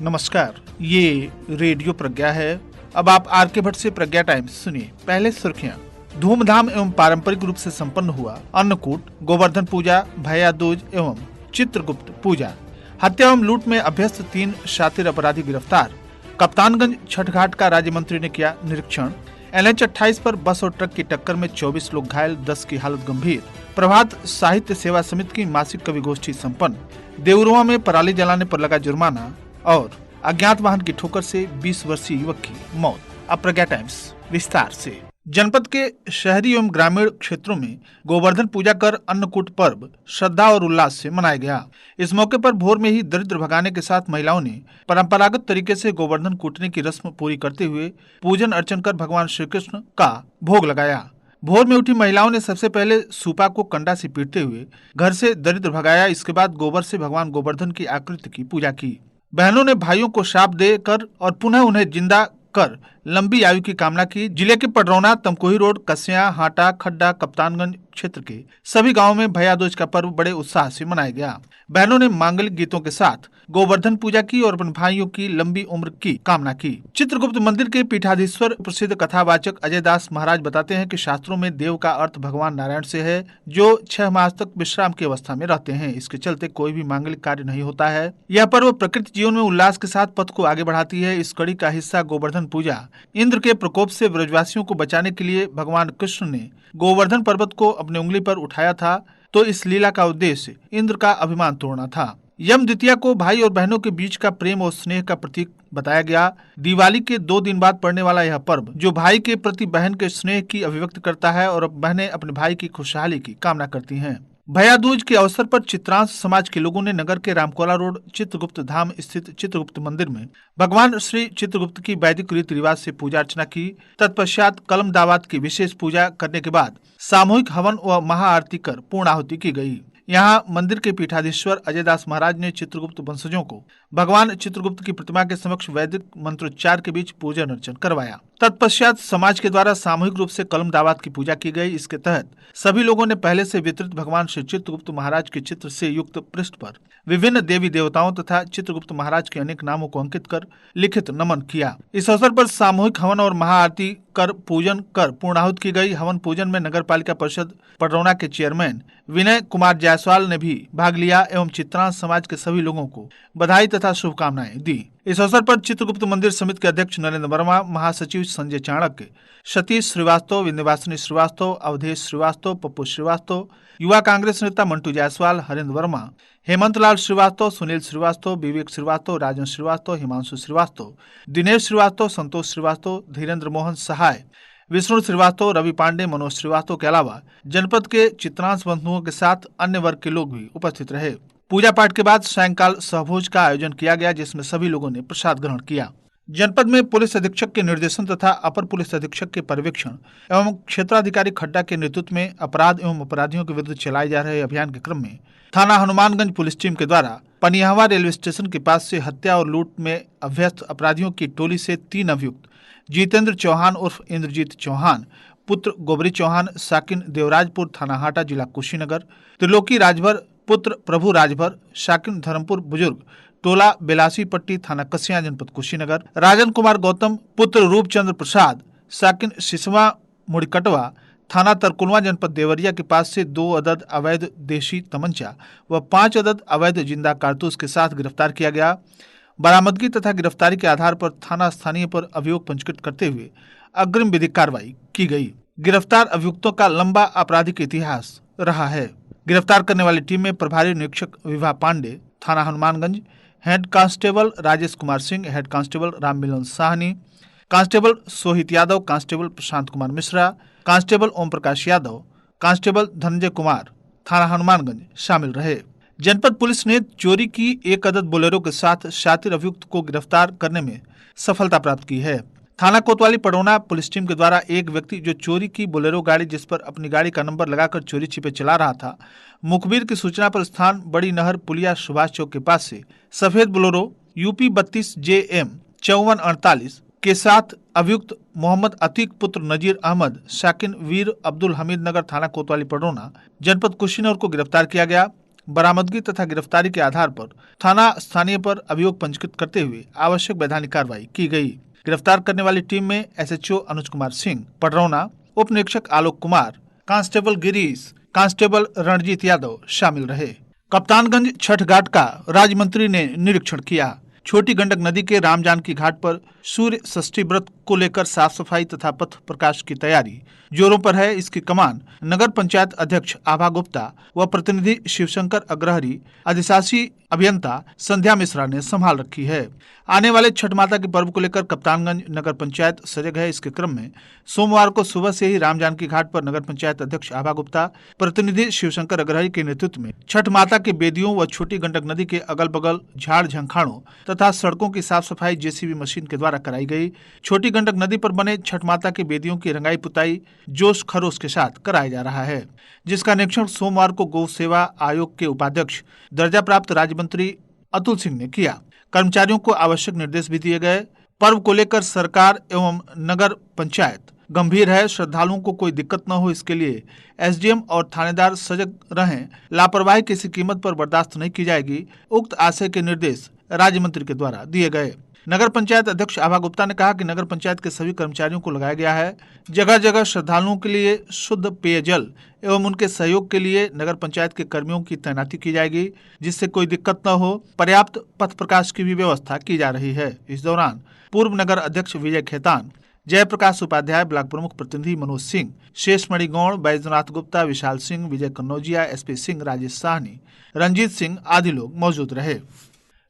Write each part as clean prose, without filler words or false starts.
नमस्कार, ये रेडियो प्रज्ञा है। अब आप आर के भट्ट से प्रज्ञा टाइम्स सुनिए। पहले सुर्खियां। धूमधाम एवं पारंपरिक रूप से संपन्न हुआ अन्नकूट, गोवर्धन पूजा, भैया दूज एवं चित्रगुप्त पूजा। हत्या एवं लूट में अभ्यस्त 3 शातिर अपराधी गिरफ्तार। कप्तानगंज छठ घाट का राज्य मंत्री ने किया निरीक्षण। NH-28 पर बस और ट्रक की टक्कर में 24 लोग घायल, 10 की हालत गंभीर। प्रभात साहित्य सेवा समिति की मासिक कवि गोष्ठी संपन्न। देवरुआ में पराली जलाने पर लगा जुर्माना और अज्ञात वाहन की ठोकर से 20 वर्षीय युवक की मौत। अब प्रज्ञा टाइम्स विस्तार से। जनपद के शहरी एवं ग्रामीण क्षेत्रों में गोवर्धन पूजा कर अन्नकूट पर्व श्रद्धा और उल्लास से मनाया गया। इस मौके पर भोर में ही दरिद्र भगाने के साथ महिलाओं ने परंपरागत तरीके से गोवर्धन कूटने की रस्म पूरी करते हुए पूजन अर्चन कर भगवान श्री कृष्ण का भोग लगाया। भोर में उठी महिलाओं ने सबसे पहले सूपा को कंडा से पीटते हुए घर से दरिद्र भगाया। इसके बाद गोबर से भगवान गोवर्धन की आकृति की पूजा की। बहनों ने भाइयों को शाप देकर और पुनः उन्हें जिंदा कर लंबी आयु की कामना की। जिले के पडरौना, तमकोही रोड, कस्या, हाटा, खड्डा, कप्तानगंज क्षेत्र के सभी गांवों में भैया दूज का पर्व बड़े उत्साह से मनाया गया। बहनों ने मांगलिक गीतों के साथ गोवर्धन पूजा की और अपने भाइयों की लंबी उम्र की कामना की। चित्रगुप्त मंदिर के पीठाधीश्वर प्रसिद्ध कथावाचक अजय दास महाराज बताते हैं कि शास्त्रों में देव का अर्थ भगवान नारायण से है, जो 6 मास तक विश्राम की अवस्था में रहते हैं। इसके चलते कोई भी मांगलिक कार्य नहीं होता है। यह पर्व प्रकृति जीवन में उल्लास के साथ पथ को आगे बढ़ाती है। इस कड़ी का हिस्सा गोवर्धन पूजा इंद्र के प्रकोप से ब्रजवासियों को बचाने के लिए भगवान कृष्ण ने गोवर्धन पर्वत को अपनी उंगली पर उठाया था, तो इस लीला का उद्देश्य इंद्र का अभिमान तोड़ना था। यम द्वितीया को भाई और बहनों के बीच का प्रेम और स्नेह का प्रतीक बताया गया। दिवाली के 2 दिन बाद पड़ने वाला यह पर्व जो भाई के प्रति बहन के स्नेह की अभिव्यक्ति करता है और बहनें अपने भाई की खुशहाली की कामना करती हैं। भैया दूज के अवसर पर चित्रांश समाज के लोगों ने नगर के रामकोला रोड चित्रगुप्त धाम स्थित चित्रगुप्त मंदिर में भगवान श्री चित्रगुप्त की वैदिक रीति रिवाज से पूजा अर्चना की। तत्पश्चात कलम दावात की विशेष पूजा करने के बाद सामूहिक हवन व महाआरती कर पूर्णाहुति की गई। यहाँ मंदिर के पीठाधीश्वर अजय दास महाराज ने चित्रगुप्त वंशजों को भगवान चित्रगुप्त की प्रतिमा के समक्ष वैदिक मंत्रोच्चार के बीच पूजन अर्चन करवाया। तत्पश्चात समाज के द्वारा सामूहिक रूप से कलम दावात की पूजा की गई। इसके तहत सभी लोगों ने पहले से वितरित भगवान श्री चित्रगुप्त महाराज के चित्र से युक्त पृष्ठ पर विभिन्न देवी देवताओं तथा चित्रगुप्त महाराज के अनेक नामों को अंकित कर लिखित नमन किया। इस अवसर पर सामूहिक हवन और महाआरती कर पूजन कर पूर्णाहुति की गई। हवन पूजन में नगर पालिका परिषद पडरौना के चेयरमैन विनय कुमार जायसवाल ने भी भाग लिया एवं चित्रांश समाज के सभी लोगों को बधाई तथा शुभकामनाएं दी। इस अवसर पर चित्रगुप्त मंदिर समिति के अध्यक्ष नरेंद्र वर्मा, महासचिव संजय चाणक्य, सतीश श्रीवास्तव, विंध्यवासिनी श्रीवास्तव, अवधेश श्रीवास्तव, पप्पू श्रीवास्तव, युवा कांग्रेस नेता मंटू जायसवाल, हरेंद्र वर्मा, हेमंत लाल श्रीवास्तव, सुनील श्रीवास्तव, विवेक श्रीवास्तव, राजन श्रीवास्तव, हिमांशु श्रीवास्तव, दिनेश श्रीवास्तव, संतोष श्रीवास्तव, धीरेन्द्र मोहन सहाय, विष्णु श्रीवास्तव, रवि पांडे, मनोज श्रीवास्तव के अलावा जनपद के चित्रांश बंधुओं के साथ अन्य वर्ग के लोग भी उपस्थित रहे। पूजा पाठ के बाद सायंकाल सहभोज का आयोजन किया गया, जिसमें सभी लोगों ने प्रसाद ग्रहण किया। जनपद में पुलिस अधीक्षक के निर्देशन तथा अपर पुलिस अधीक्षक के पर्यवेक्षण एवं क्षेत्राधिकारी खड्डा के नेतृत्व में अपराध एवं अपराधियों के विरुद्ध चलाए जा रहे अभियान के क्रम में थाना हनुमानगंज पुलिस टीम के द्वारा पनियाहवा रेलवे स्टेशन के पास से हत्या और लूट में अभ्यस्त अपराधियों की टोली से 3 अभियुक्त जितेंद्र चौहान उर्फ इंद्रजीत चौहान, पुत्र गोबरी चौहान, साकिन देवराजपुर थाना हाटा जिला कुशीनगर, त्रिलोकी राजभर पुत्र प्रभु राजभर, साकिन धर्मपुर बुजुर्ग टोला बेलासी पट्टी थाना कस्या जनपद कुशीनगर, राजन कुमार गौतम पुत्र रूपचंद्र प्रसाद, साकिन सिसवा मुड़कटवा थाना तरकुलवा जनपद देवरिया के पास से 2 अदद अवैध देशी तमंचा व 5 अदद अवैध जिंदा कारतूस के साथ गिरफ्तार किया गया। बरामदगी तथा गिरफ्तारी के आधार पर थाना स्थानीय पर अभियोग पंजीकृत करते हुए अग्रिम विधिक कार्रवाई की गई। गिरफ्तार अभियुक्तों का लंबा आपराधिक इतिहास रहा है। गिरफ्तार करने वाली टीम में प्रभारी निरीक्षक विभा पांडे थाना Hanumanganj, head constable Rajesh Kumar Singh, head constable Ram Milan Sahani, constable Sohit Yadav, constable Prashant Kumar Mishra, constable Om Prakash Yadav, constable Dhananjay Kumar थाना हनुमानगंज शामिल रहे। जनपद पुलिस ने चोरी की 1 अदद बोलेरो के साथ शातिर अभियुक्त को गिरफ्तार करने में सफलता प्राप्त की है। थाना कोतवाली पडरौना पुलिस टीम के द्वारा एक व्यक्ति जो चोरी की बोलेरो गाड़ी जिस पर अपनी गाड़ी का नंबर लगाकर चोरी छिपे चला रहा था, मुखबिर की सूचना पर स्थान बड़ी नहर पुलिया सुभाष चौक के पास से सफेद बोलेरो UP 32 JM 5448 के साथ अभियुक्त मोहम्मद अतीक पुत्र नजीर अहमद, शाकिन वीर अब्दुल हमीद नगर थाना कोतवाली पडरौना जनपद कुशीनगर को गिरफ्तार किया गया। बरामदगी तथा गिरफ्तारी के आधार पर थाना स्थानीय पर अभियोग पंजीकृत करते हुए आवश्यक वैधानिक कार्रवाई की गई। गिरफ्तार करने वाली टीम में एसएचओ अनुज कुमार सिंह पडरौना, उप निरीक्षक आलोक कुमार, कांस्टेबल गिरीश, कांस्टेबल रणजीत यादव शामिल रहे। कप्तानगंज छठ घाट का राज्य मंत्री ने निरीक्षण किया। छोटी गंडक नदी के राम जानकी घाट पर सूर्य षष्ठी व्रत को लेकर साफ सफाई तथा पथ प्रकाश की तैयारी जोरों पर है। इसकी कमान नगर पंचायत अध्यक्ष आभा गुप्ता व प्रतिनिधि शिवशंकर अग्रहरी, अधिशासी अभियंता संध्या मिश्रा ने संभाल रखी है। आने वाले छठ माता के पर्व को लेकर कप्तानगंज नगर पंचायत सजग है। इसके क्रम में सोमवार को सुबह से ही राम जानकी घाट पर नगर पंचायत अध्यक्ष आभा गुप्ता, प्रतिनिधि शिवशंकर अग्रहरी के नेतृत्व में छठ माता के बेदियों व छोटी गंडक नदी के अगल बगल झाड़ झंखाड़ों तथा सड़कों की साफ सफाई जेसीबी मशीन के द्वारा कराई गई। छोटी गंडक नदी पर बने छठ माता के बेदियों की रंगाई पुताई जोश खरोश के साथ कराया जा रहा है, जिसका निरीक्षण सोमवार को गौ सेवा आयोग के उपाध्यक्ष दर्जा प्राप्त राज्य मंत्री अतुल सिंह ने किया। कर्मचारियों को आवश्यक निर्देश भी दिए गए। पर्व को लेकर सरकार एवं नगर पंचायत गंभीर है। श्रद्धालुओं को कोई दिक्कत न हो, इसके लिए एसडीएम और थानेदार सजग रहें। लापरवाही किसी कीमत पर बर्दाश्त नहीं की जाएगी। उक्त आशय के निर्देश राज्य मंत्री के द्वारा दिए गए। नगर पंचायत अध्यक्ष आभा गुप्ता ने कहा कि नगर पंचायत के सभी कर्मचारियों को लगाया गया है। जगह जगह श्रद्धालुओं के लिए शुद्ध पेयजल एवं उनके सहयोग के लिए नगर पंचायत के कर्मियों की तैनाती की जाएगी, जिससे कोई दिक्कत न हो। पर्याप्त पथ प्रकाश की भी व्यवस्था की जा रही है। इस दौरान पूर्व नगर अध्यक्ष विजय खेतान, जयप्रकाश उपाध्याय, ब्लॉक प्रमुख प्रतिनिधि मनोज सिंह, शेषमणि गौड़, बैजनाथ गुप्ता, विशाल सिंह, विजय कन्नौजिया, एसपी सिंह, राजेश साहनी, रंजीत सिंह आदि लोग मौजूद रहे।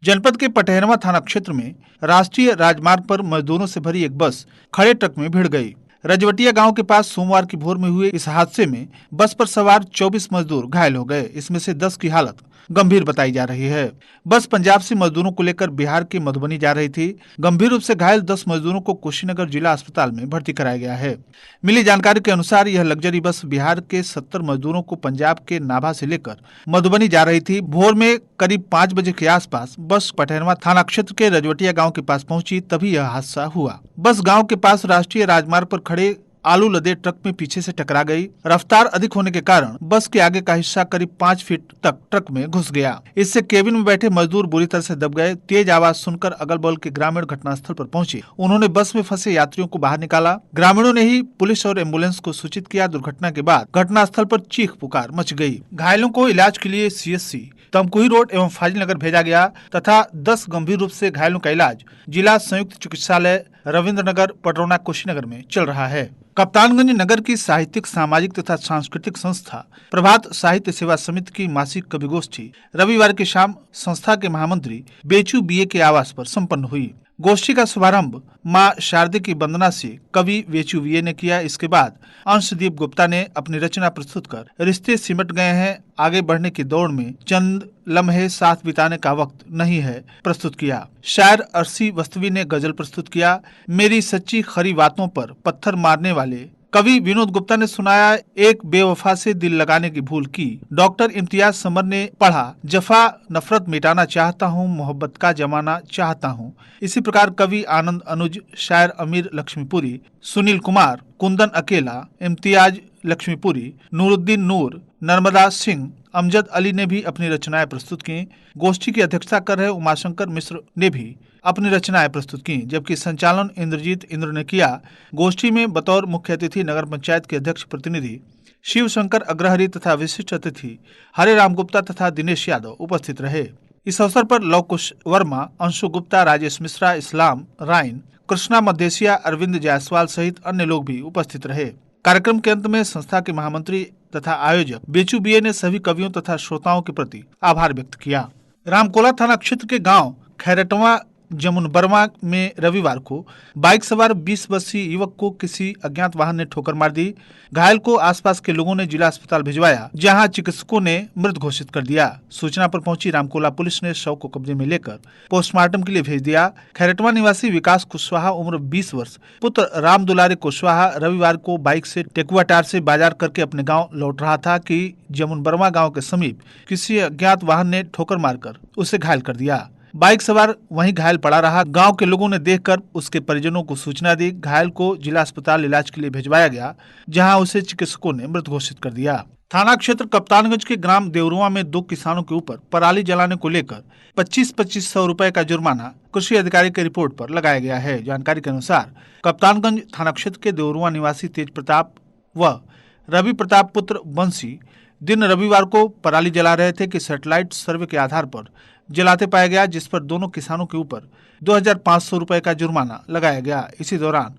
जनपद के पटहरवा थाना क्षेत्र में राष्ट्रीय राजमार्ग पर मजदूरों से भरी एक बस खड़े ट्रक में भिड़ गई। रजवटिया गांव के पास सोमवार की भोर में हुए इस हादसे में बस पर सवार 24 मजदूर घायल हो गए। इसमें से 10 की हालत गंभीर बताई जा रही है। बस पंजाब से मजदूरों को लेकर बिहार के मधुबनी जा रही थी। गंभीर रूप से घायल 10 मजदूरों को कुशीनगर जिला अस्पताल में भर्ती कराया गया है। मिली जानकारी के अनुसार यह लग्जरी बस बिहार के 70 मजदूरों को पंजाब के नाभा से लेकर मधुबनी जा रही थी। भोर में करीब 5 बजे के आसपास बस पटहरवा थाना क्षेत्र के रजवटिया गाँव के पास पहुंची, तभी यह हादसा हुआ। बस गाँव के पास राष्ट्रीय राजमार्ग पर खड़े आलू लदे ट्रक में पीछे से टकरा गई। रफ्तार अधिक होने के कारण बस के आगे का हिस्सा करीब 5 फीट तक ट्रक में घुस गया। इससे केबिन में बैठे मजदूर बुरी तरह से दब गए। तेज आवाज सुनकर अगल बगल के ग्रामीण घटनास्थल पर पहुंचे। उन्होंने बस में फंसे यात्रियों को बाहर निकाला। ग्रामीणों ने ही पुलिस और एम्बुलेंस को सूचित किया। दुर्घटना के बाद घटनास्थल पर चीख पुकार मच गई। घायलों को इलाज के लिए सीएचसी तमकुही रोड एवं फाजिल नगर भेजा गया तथा 10 गंभीर रूप से घायलों का इलाज जिला संयुक्त चिकित्सालय रविंद्र नगर पडरौना कुशीनगर में चल रहा है। कप्तानगंज नगर की साहित्यिक, सामाजिक तथा सांस्कृतिक संस्था प्रभात साहित्य सेवा समिति की मासिक कवि गोष्ठी रविवार की शाम संस्था के महामंत्री बेचू बीए के आवास पर संपन्न हुई। गोष्ठी का शुभारंभ मां शारदे की वंदना से कवि बेचू बीए ने किया। इसके बाद अंशदीप गुप्ता ने अपनी रचना प्रस्तुत कर रिश्ते सिमट गए हैं, आगे बढ़ने की दौड़ में चंद लम्हे साथ बिताने का वक्त नहीं है प्रस्तुत किया। शायर अरसी वस्तवी ने गजल प्रस्तुत किया। मेरी सच्ची खरी बातों पर पत्थर मारने वाले कवि विनोद गुप्ता ने सुनाया एक बेवफा से दिल लगाने की भूल की। डॉक्टर इम्तियाज समर ने पढ़ा जफा नफरत मिटाना चाहता हूँ, मोहब्बत का जमाना चाहता हूँ। इसी प्रकार कवि आनंद अनुज, शायर अमीर लक्ष्मीपुरी, सुनील कुमार, कुंदन अकेला, इम्तियाज लक्ष्मीपुरी, नूरुद्दीन नूर, नर्मदा सिंह, अमजद अली ने भी अपनी रचनाएं प्रस्तुत की। गोष्ठी की अध्यक्षता कर रहे उमाशंकर मिश्र ने भी अपनी रचनाएं प्रस्तुत की, जबकि संचालन इंद्रजीत इंद्र ने किया। गोष्ठी में बतौर मुख्य अतिथि नगर पंचायत के अध्यक्ष प्रतिनिधि शिवशंकर अग्रहरी तथा विशिष्ट अतिथि हरे राम गुप्ता तथा दिनेश यादव उपस्थित रहे। इस अवसर पर लव कुश वर्मा, अंशु गुप्ता, राजेश मिश्रा, इस्लाम राइन, कृष्णा मदेशिया, अरविंद जायसवाल सहित अन्य लोग भी उपस्थित रहे। कार्यक्रम के अंत में संस्था के महामंत्री तथा आयोजक बेचू बीए ने सभी कवियों तथा श्रोताओं के प्रति आभार व्यक्त किया। रामकोला थाना क्षेत्र के गांव खैरटवा जमुन बर्मा में रविवार को बाइक सवार 20 वर्षीय युवक को किसी अज्ञात वाहन ने ठोकर मार दी। घायल को आसपास के लोगों ने जिला अस्पताल भिजवाया, जहां चिकित्सकों ने मृत घोषित कर दिया। सूचना पर पहुंची रामकोला पुलिस ने शव को कब्जे में लेकर पोस्टमार्टम के लिए भेज दिया। खैरटवा निवासी विकास कुशवाहा उम्र 20 वर्ष पुत्र राम दुलारे कुशवाहा रविवार को बाइक से टेकुआटार से बाजार करके अपने गाँव लौट रहा था कि जमुन बर्मा गाँव के समीप किसी अज्ञात वाहन ने ठोकर मारकर उसे घायल कर दिया। बाइक सवार वहीं घायल पड़ा रहा। गांव के लोगों ने देखकर उसके परिजनों को सूचना दी। घायल को जिला अस्पताल इलाज के लिए भिजवाया गया, जहां उसे चिकित्सकों ने मृत घोषित कर दिया। थाना क्षेत्र कप्तानगंज के ग्राम देवरुआ में 2 किसानों के ऊपर पराली जलाने को लेकर 25-2500 रुपए का जुर्माना कृषि अधिकारी की रिपोर्ट पर लगाया गया है। जानकारी के अनुसार कप्तानगंज थाना क्षेत्र के देवरुआ निवासी तेज प्रताप व रवि प्रताप पुत्र बंसी दिन रविवार को पराली जला रहे थे कि सैटेलाइट सर्वे के आधार पर जलाते पाया गया, जिस पर दोनों किसानों के ऊपर 2500 रुपए का जुर्माना लगाया गया। इसी दौरान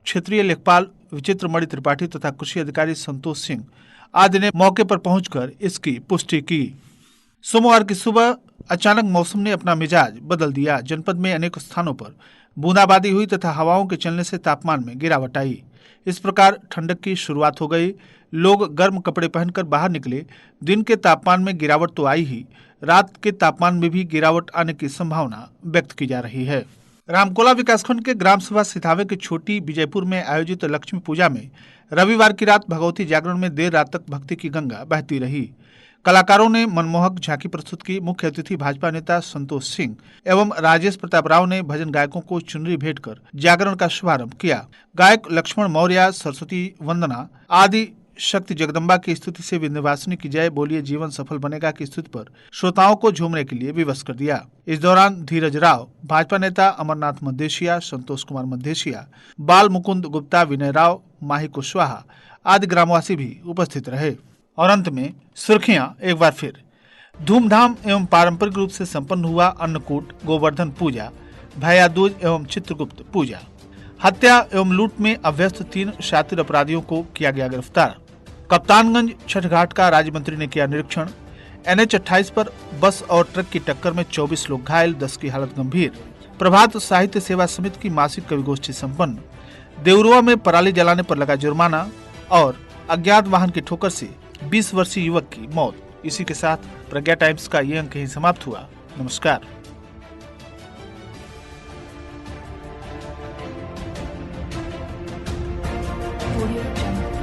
क्षेत्रीय लेखपाल विचित्रमणि त्रिपाठी तथा कृषि अधिकारी संतोष सिंह आदि ने मौके पर पहुंचकर इसकी पुष्टि की। सोमवार की सुबह अचानक मौसम ने अपना मिजाज बदल दिया। जनपद में अनेक स्थानों पर बूंदाबांदी हुई तथा हवाओं के चलने से तापमान में गिरावट आई। इस प्रकार ठंडक की शुरुआत हो गई। लोग गर्म कपड़े पहनकर बाहर निकले। दिन के तापमान में गिरावट तो आई ही, रात के तापमान में भी गिरावट आने की संभावना व्यक्त की जा रही है। रामकोला विकासखंड के ग्राम सभा सिधावे के छोटी विजयपुर में आयोजित लक्ष्मी पूजा में रविवार की रात भगवती जागरण में देर रात तक भक्ति की गंगा बहती रही। कलाकारों ने मनमोहक झांकी प्रस्तुत की। मुख्य अतिथि भाजपा नेता संतोष सिंह एवं राजेश प्रताप राव ने भजन गायकों को चुनरी भेंट कर जागरण का शुभारंभ किया। गायक लक्ष्मण मौर्य, सरस्वती वंदना आदि शक्ति जगदम्बा की स्तुति से विंध्यवासिनी की जय, बोलिए जीवन सफल बनेगा की स्तुति पर श्रोताओं को झूमने के लिए विवश कर दिया। इस दौरान धीरज राव, भाजपा नेता अमरनाथ मद्देशिया, संतोष कुमार मद्देशिया, बाल मुकुंद गुप्ता, विनय राव, माही कुशवाहा आदि ग्रामवासी भी उपस्थित रहे। और अंत में सुर्खियां एक बार फिर। धूमधाम एवं पारंपरिक रूप से संपन्न हुआ अन्नकूट, गोवर्धन पूजा, भैया दूज एवं चित्रगुप्त पूजा। हत्या एवं लूट में अभ्यस्त 3 शातिर अपराधियों को किया गया गिरफ्तार। कप्तानगंज छठ घाट का राज्य मंत्री ने किया निरीक्षण। NH 28 पर बस और ट्रक की टक्कर में 24 लोग घायल, 10 की हालत गंभीर। प्रभात साहित्य सेवा समिति की मासिक कविगोष्ठी संपन्न। देवरुआ में पराली जलाने पर लगा जुर्माना और अज्ञात वाहन की ठोकर से 20 वर्षीय युवक की मौत। इसी के साथ प्रज्ञा टाइम्स का ये अंक ही समाप्त हुआ। नमस्कार। Audio Jungle.